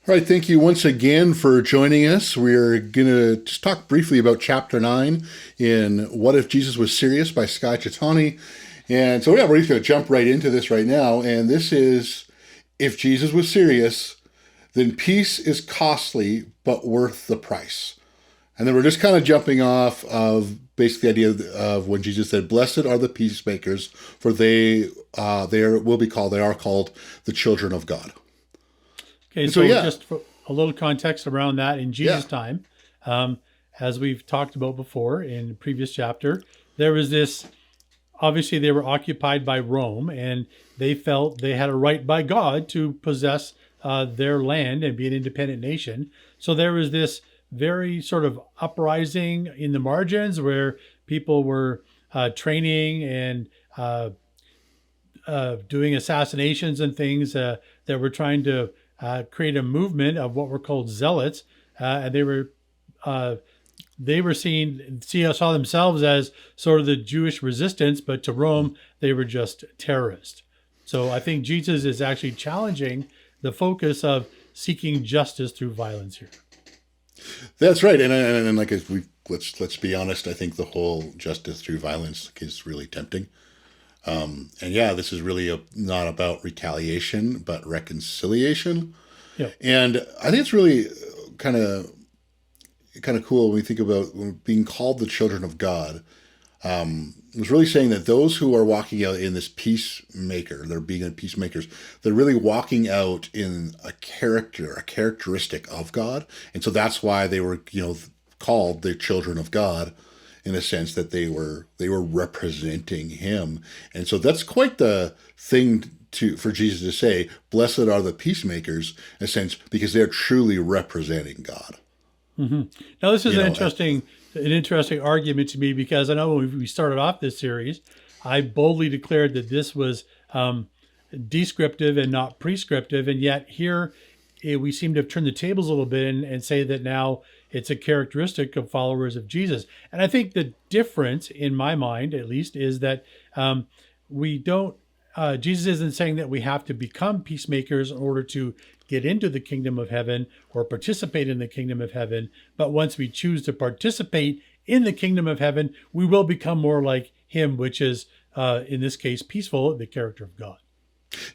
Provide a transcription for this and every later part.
All right, thank you once again for joining us. We're going to just talk briefly about chapter 9 in What If Jesus Was Serious by Skye Jethani. And so, we're just going to jump right into this right now. And this is, if Jesus was serious, then peace is costly but worth the price. And then we're just kind of jumping off of basically the idea of when Jesus said, "Blessed are the peacemakers, for they are called the children of God." Okay, And so yeah, just for a little context around that, in Jesus' yeah, time, as we've talked about before in the previous chapter, there was this, obviously they were occupied by Rome, and they felt they had a right by God to possess their land and be an independent nation. So there was this very sort of uprising in the margins where people were training and doing assassinations and things that were trying to create a movement of what were called zealots, and uh, they were saw themselves as sort of the Jewish resistance, but to Rome they were just terrorists. So I think Jesus is actually challenging the focus of seeking justice through violence here. that's right. And like as we let's be honest, I think the whole justice through violence is really tempting. And yeah, this is really not about retaliation, but reconciliation. Yeah. And I think it's really kind of cool when we think about being called the children of God. It was really saying that those who are walking out in this peacemaker, they're being peacemakers, they're really walking out in a characteristic of God. And so that's why they were, called the children of God, in a sense that they were representing him. And so that's quite the thing for Jesus to say, "Blessed are the peacemakers," in a sense, because they're truly representing God. Mm-hmm. Now, this is You an know, interesting argument to me, because I know when we started off this series, I boldly declared that this was descriptive and not prescriptive, and yet here we seem to have turned the tables a little bit and say that now it's a characteristic of followers of Jesus. And I think the difference, in my mind at least, is that we don't. Jesus isn't saying that we have to become peacemakers in order to get into the kingdom of heaven or participate in the kingdom of heaven. But once we choose to participate in the kingdom of heaven, we will become more like him, which is, in this case, peaceful, the character of God.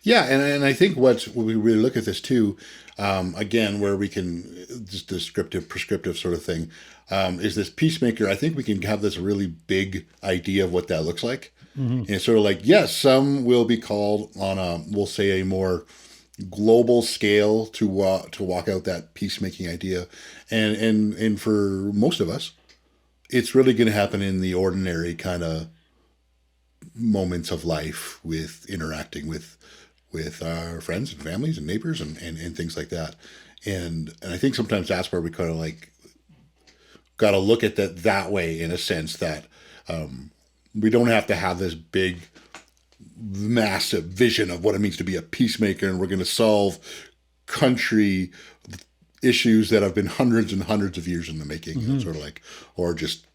yeah, and I think when we really look at this too, again, where we can just descriptive, prescriptive sort of thing, is this peacemaker. I think we can have this really big idea of what that looks like. Mm-hmm. And it's sort of like, yes, some will be called on we'll say, a more global scale to walk out that peacemaking idea, and for most of us, it's really going to happen in the ordinary kind of moments of life, with interacting with our friends and families and neighbors and things like that. And I think sometimes that's where we kind of like got to look at that way, in a sense that we don't have to have this big, massive vision of what it means to be a peacemaker, and we're going to solve country issues that have been hundreds and hundreds of years in the making. Mm-hmm. Sort of like, or just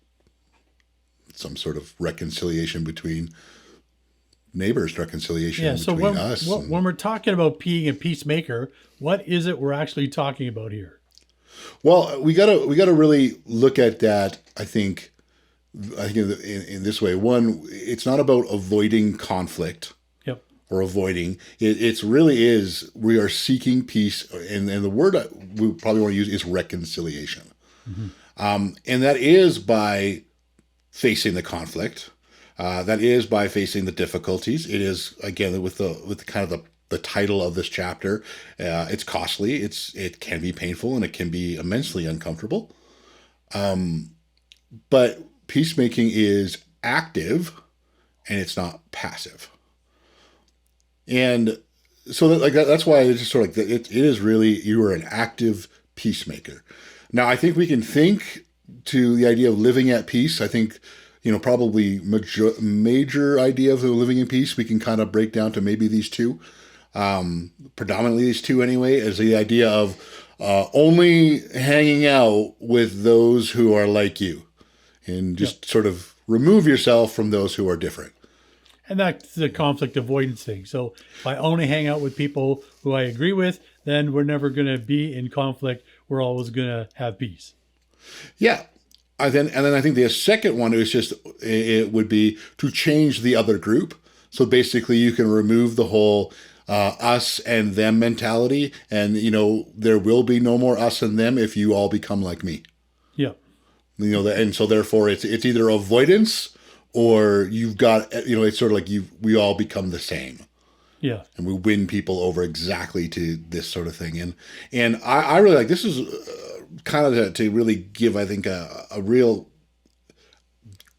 some sort of reconciliation between neighbors, reconciliation So between us. when we're talking about being a peacemaker, what is it we're actually talking about here? Well, we gotta really look at that. I think in this way. One, it's not about avoiding conflict Yep. or avoiding. It's really is, we are seeking peace, and the word we probably want to use is reconciliation. Mm-hmm. And that is by facing the conflict. That is by facing the difficulties. It is, again, with the kind of the title of this chapter. It's costly. It can be painful, and it can be immensely uncomfortable. But peacemaking is active, and it's not passive. And so that's why it's just sort of like it is really, you are an active peacemaker. Now, I think we can think to the idea of living at peace. I think, probably major idea of living in peace, we can kind of break down to maybe these two, predominantly these two anyway, as the idea of only hanging out with those who are like you, and just sort of remove yourself from those who are different. And that's the conflict avoidance thing. So if I only hang out with people who I agree with, then we're never going to be in conflict. We're always going to have peace. Yeah. And then I think the second one is just, it would be to change the other group. So basically you can remove the whole us and them mentality, and there will be no more us and them if you all become like me. Yeah. And so therefore it's either avoidance, or you've got, it's sort of like we all become the same. Yeah. And we win people over exactly to this sort of thing. And I really like, this is kind of to really give, I think, a real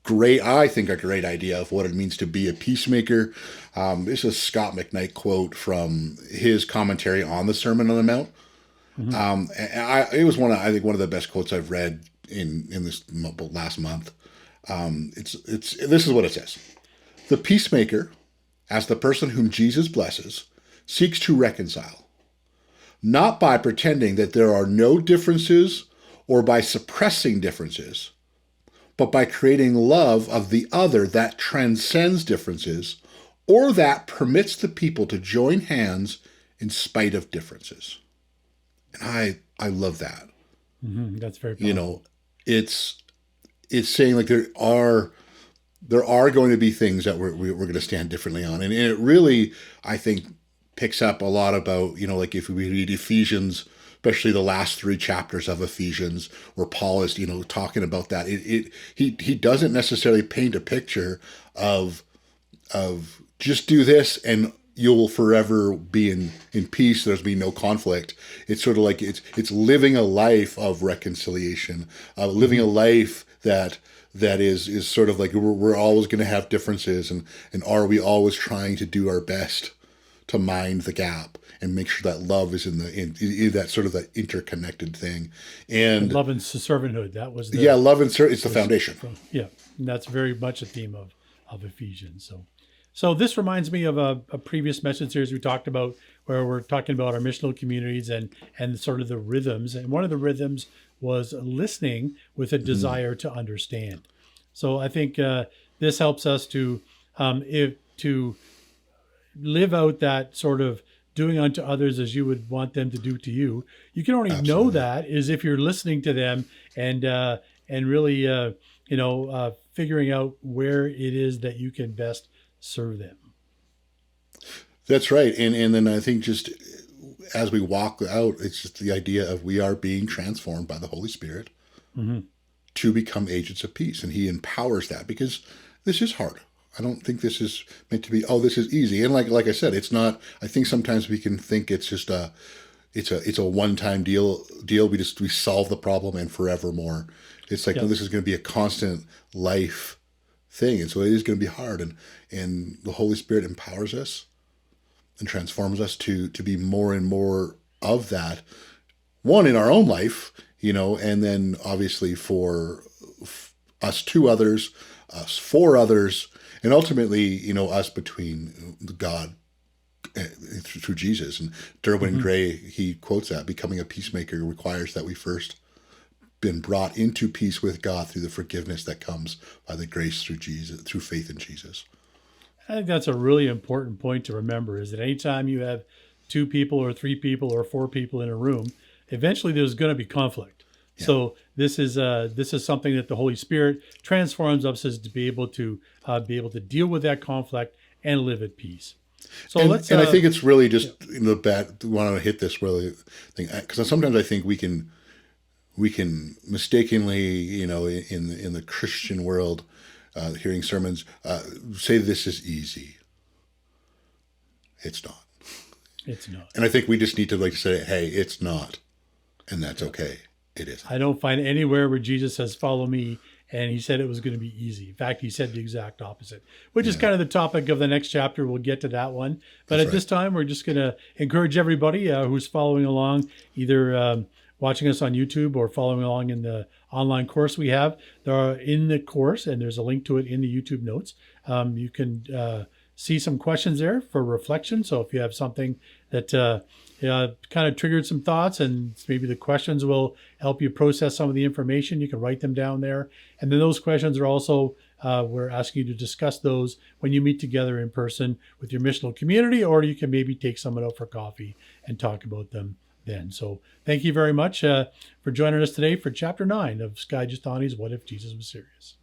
great idea of what it means to be a peacemaker. This is a Scott McKnight quote from his commentary on the Sermon on the Mount. It was one of the best quotes I've read in this last month. This is what it says: "The peacemaker, as the person whom Jesus blesses, seeks to reconcile, not by pretending that there are no differences or by suppressing differences, but by creating love of the other that transcends differences, or that permits the people to join hands in spite of differences." And I love that. That's very powerful. It's saying like there are going to be things that we're going to stand differently on, and it really, I think, picks up a lot about, like if we read Ephesians, especially the last 3 chapters of Ephesians, where Paul is, talking about that. He doesn't necessarily paint a picture of just do this and you'll forever be in peace. There's be no conflict. It's sort of like it's living a life of reconciliation, living a life that is sort of like we're always going to have differences, and are we always trying to do our best to mind the gap and make sure that love is in that sort of that interconnected thing. And love and servanthood. That was love and it's the foundation. And that's very much a theme of Ephesians. So this reminds me of a previous message series we talked about, where we're talking about our missional communities and sort of the rhythms. And one of the rhythms was listening with a desire to understand. So I think this helps us to live out that sort of doing unto others as you would want them to do to you. You can only know that is if you're listening to them and really figuring out where it is that you can best serve them. That's right. And then I think just as we walk out, it's just the idea of we are being transformed by the Holy Spirit to become agents of peace. And he empowers that, because this is hard. I don't think this is meant to be, this is easy. And like I said, it's not. I think sometimes we can think it's just it's a one-time deal. We solve the problem and forevermore. It's like, no, this is going to be a constant life thing. And so it is going to be hard. And the Holy Spirit empowers us and transforms us to be more and more of that, one in our own life, and then obviously for us to others, us for others, and ultimately, us between God through Jesus. And Derwin Gray, he quotes that: "Becoming a peacemaker requires that we first been brought into peace with God through the forgiveness that comes by the grace through Jesus, through faith in Jesus." I think that's a really important point to remember, is that anytime you have 2 people or 3 people or 4 people in a room, eventually there's going to be conflict. Yeah. So this is something that the Holy Spirit transforms us as to be able to deal with that conflict and live at peace. So I think it's really just want to hit this really thing, because sometimes I think we can mistakenly, in the Christian world, hearing sermons, say this is easy. It's not. It's not. And I think we just need to say, hey, it's not. And that's okay. It is. I don't find anywhere where Jesus says, "Follow me," and he said it was going to be easy. In fact, he said the exact opposite, which is kind of the topic of the next chapter. We'll get to that one. But at this time, we're just going to encourage everybody who's following along, either watching us on YouTube or following along in the online course we have. There are in the course, and there's a link to it in the YouTube notes. You can see some questions there for reflection. So if you have something that kind of triggered some thoughts, and maybe the questions will help you process some of the information, you can write them down there. And then those questions are also we're asking you to discuss those when you meet together in person with your missional community, or you can maybe take someone out for coffee and talk about them then. So thank you very much for joining us today for Chapter 9 of Skye Jethani's What If Jesus Was Serious?